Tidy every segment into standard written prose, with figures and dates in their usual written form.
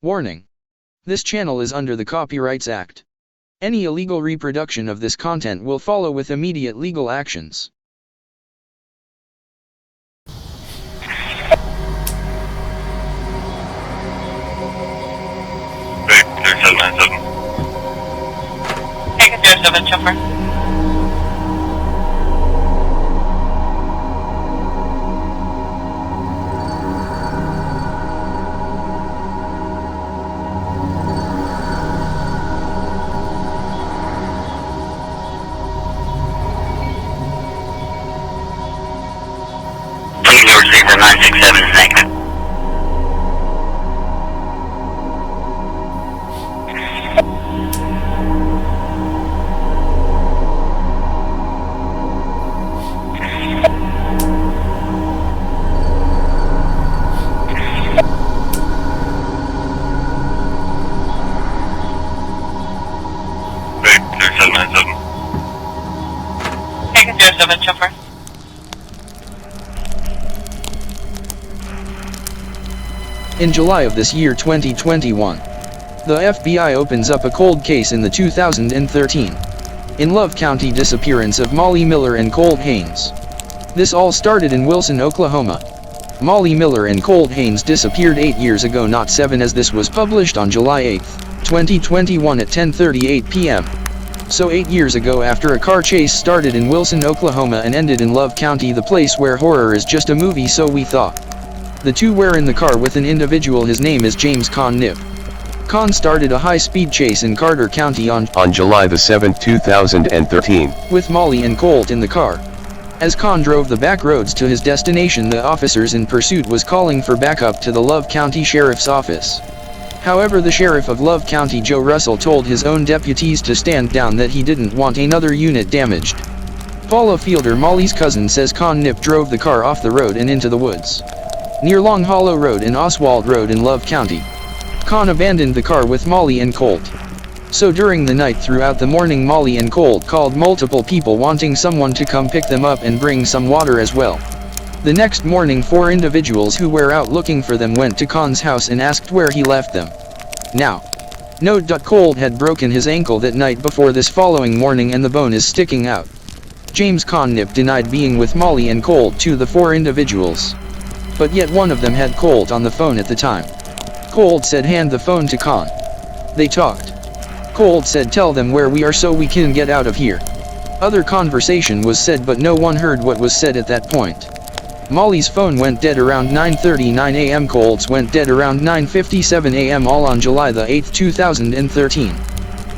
Warning. This channel is under the Copyrights Act. Any illegal reproduction of this content will follow with immediate legal actions. Victor 797. Take a 07, jumper. Receiver 967 is negative. Victor 797. Take a 07, jumper. In July of this year 2021, the FBI opens up a cold case in the 2013 in Love County disappearance of Molly Miller and Colt Haynes. This all started in Wilson, Oklahoma. Molly Miller and Colt Haynes disappeared 8 years ago, not 7, as this was published on July 8, 2021 at 10:38 p.m. So 8 years ago, after a car chase started in Wilson, Oklahoma and ended in Love County, the place where horror is just a movie, so we thought. The two were in the car with an individual. His name is James Con Nipp. Con started a high-speed chase in Carter County on July the 7th, 2013, with Molly and Colt in the car. As Con drove the back roads to his destination, the officers in pursuit was calling for backup to the Love County Sheriff's Office. However, the Sheriff of Love County, Joe Russell, told his own deputies to stand down, that he didn't want another unit damaged. Paula Fielder, Molly's cousin, says Con Nipp drove the car off the road and into the woods near Long Hollow Road and Oswald Road in Love County. Con abandoned the car with Molly and Colt. So during the night, throughout the morning, Molly and Colt called multiple people wanting someone to come pick them up and bring some water as well. The next morning, 4 individuals who were out looking for them went to Con's house and asked where he left them. Now, note: Colt had broken his ankle that night before this following morning and the bone is sticking out. James Con Nipp denied being with Molly and Colt to the 4 individuals. But yet one of them had Colt on the phone at the time. Colt said, "Hand the phone to Con." They talked. Colt said, "Tell them where we are so we can get out of here." Other conversation was said, but no one heard what was said at that point. Molly's phone went dead around 9:39 a.m. Colt's went dead around 9:57 a.m. all on July the 8th, 2013.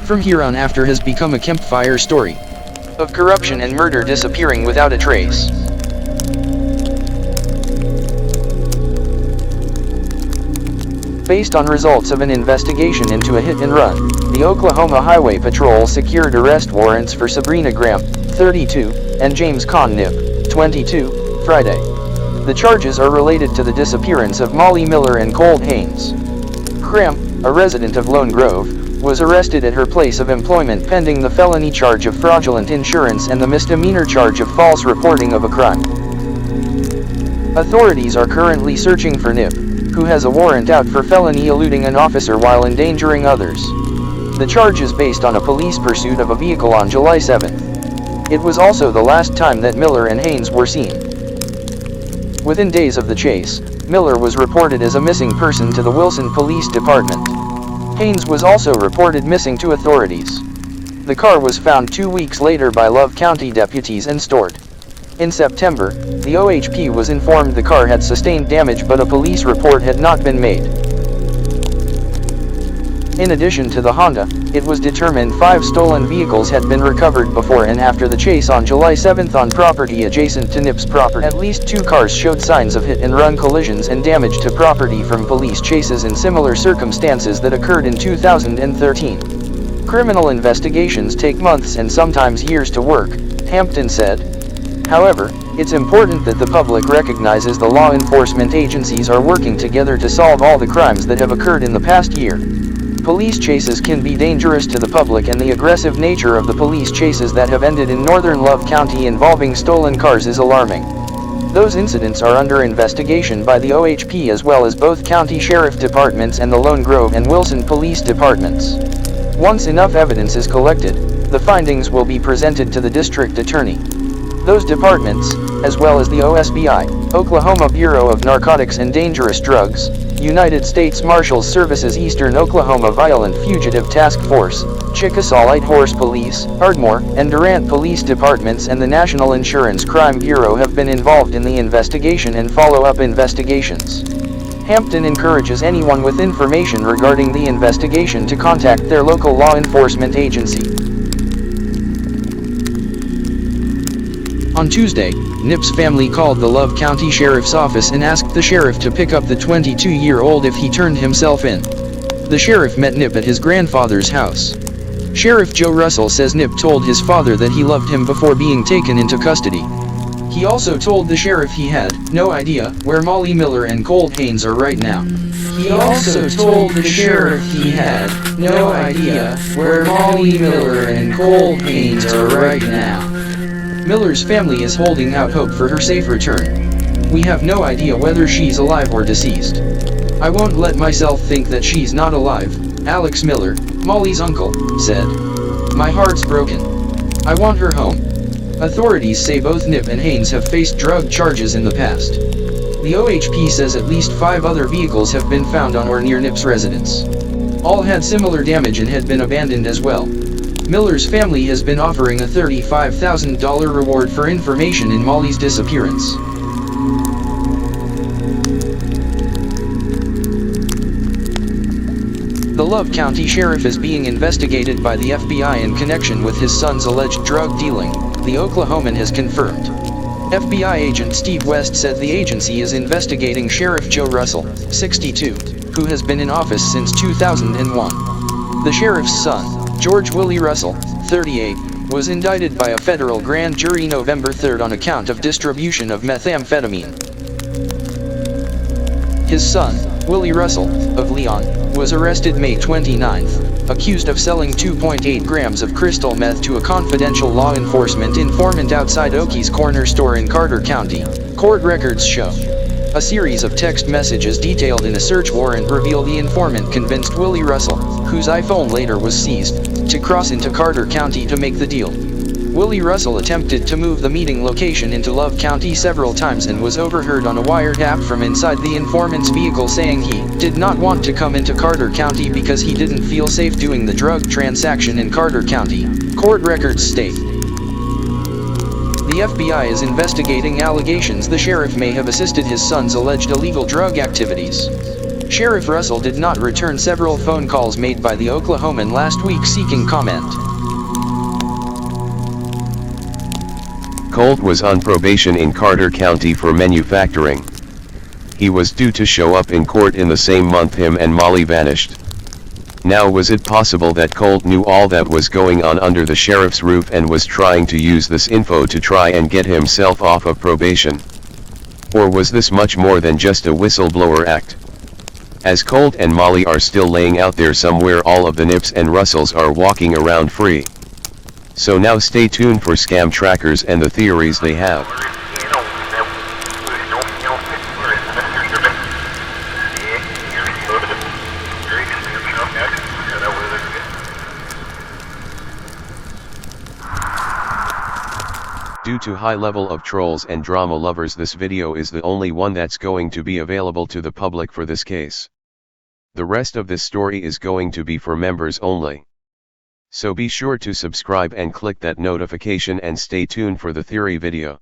From here on after has become a campfire story of corruption and murder disappearing without a trace. Based on results of an investigation into a hit-and-run, the Oklahoma Highway Patrol secured arrest warrants for Sabrina Graham, 32, and James Con Nipp, 22, Friday. The charges are related to the disappearance of Molly Miller and Colt Haynes. Graham, a resident of Lone Grove, was arrested at her place of employment pending the felony charge of fraudulent insurance and the misdemeanor charge of false reporting of a crime. Authorities are currently searching for Nipp, who has a warrant out for felony eluding an officer while endangering others. The charge is based on a police pursuit of a vehicle on July 7th. It was also the last time that Miller and Haynes were seen. Within days of the chase, Miller was reported as a missing person to the Wilson Police Department. Haynes was also reported missing to authorities. The car was found 2 weeks later by Love County deputies and stored. In September, the OHP was informed the car had sustained damage, but a police report had not been made. In addition to the Honda, it was determined 5 stolen vehicles had been recovered before and after the chase on July 7th on property adjacent to Nipp's property. At least 2 cars showed signs of hit-and-run collisions and damage to property from police chases in similar circumstances that occurred in 2013. Criminal investigations take months and sometimes years to work, Hampton said. However, it's important that the public recognizes the law enforcement agencies are working together to solve all the crimes that have occurred in the past year. Police chases can be dangerous to the public, and the aggressive nature of the police chases that have ended in northern Love County involving stolen cars is alarming. Those incidents are under investigation by the OHP as well as both county sheriff departments and the Lone Grove and Wilson police departments. Once enough evidence is collected, the findings will be presented to the district attorney. Those departments, as well as the OSBI, Oklahoma Bureau of Narcotics and Dangerous Drugs, United States Marshals Service's Eastern Oklahoma Violent Fugitive Task Force, Chickasaw Light Horse Police, Ardmore, and Durant Police Departments and the National Insurance Crime Bureau have been involved in the investigation and follow-up investigations. Hampton encourages anyone with information regarding the investigation to contact their local law enforcement agency. On Tuesday, Nipp's family called the Love County Sheriff's Office and asked the sheriff to pick up the 22-year-old if he turned himself in. The sheriff met Nipp at his grandfather's house. Sheriff Joe Russell says Nipp told his father that he loved him before being taken into custody. He also told the sheriff he had no idea where Molly Miller and Colt Haynes are right now. He also told the sheriff he had no idea where Molly Miller and Colt Haynes are right now. Miller's family is holding out hope for her safe return. We have no idea whether she's alive or deceased. I won't let myself think that she's not alive, Alex Miller, Molly's uncle, said. My heart's broken. I want her home. Authorities say both Nipp and Haynes have faced drug charges in the past. The OHP says at least 5 other vehicles have been found on or near Nipp's residence. All had similar damage and had been abandoned as well. Miller's family has been offering a $35,000 reward for information in Molly's disappearance. The Love County Sheriff is being investigated by the FBI in connection with his son's alleged drug dealing, the Oklahoman has confirmed. FBI agent Steve West said the agency is investigating Sheriff Joe Russell, 62, who has been in office since 2001. The sheriff's son, George Willie Russell, 38, was indicted by a federal grand jury November 3 on account of distribution of methamphetamine. His son, Willie Russell, of Leon, was arrested May 29, accused of selling 2.8 grams of crystal meth to a confidential law enforcement informant outside Oki's Corner store in Carter County, court records show. A series of text messages detailed in a search warrant reveal the informant convinced Willie Russell, whose iPhone later was seized, to cross into Carter County to make the deal. Willie Russell attempted to move the meeting location into Love County several times and was overheard on a wiretap from inside the informant's vehicle saying he did not want to come into Carter County because he didn't feel safe doing the drug transaction in Carter County, court records state. The FBI is investigating allegations the sheriff may have assisted his son's alleged illegal drug activities. Sheriff Russell did not return several phone calls made by the Oklahoman last week seeking comment. Colt was on probation in Carter County for manufacturing. He was due to show up in court in the same month him and Molly vanished. Now was it possible that Colt knew all that was going on under the sheriff's roof and was trying to use this info to try and get himself off of probation? Or was this much more than just a whistleblower act? As Colt and Molly are still laying out there somewhere, all of the Nipps and Russells are walking around free. So now stay tuned for scam trackers and the theories they have. Due to high level of trolls and drama lovers, this video is the only one that's going to be available to the public for this case. The rest of this story is going to be for members only. So be sure to subscribe and click that notification and stay tuned for the theory video.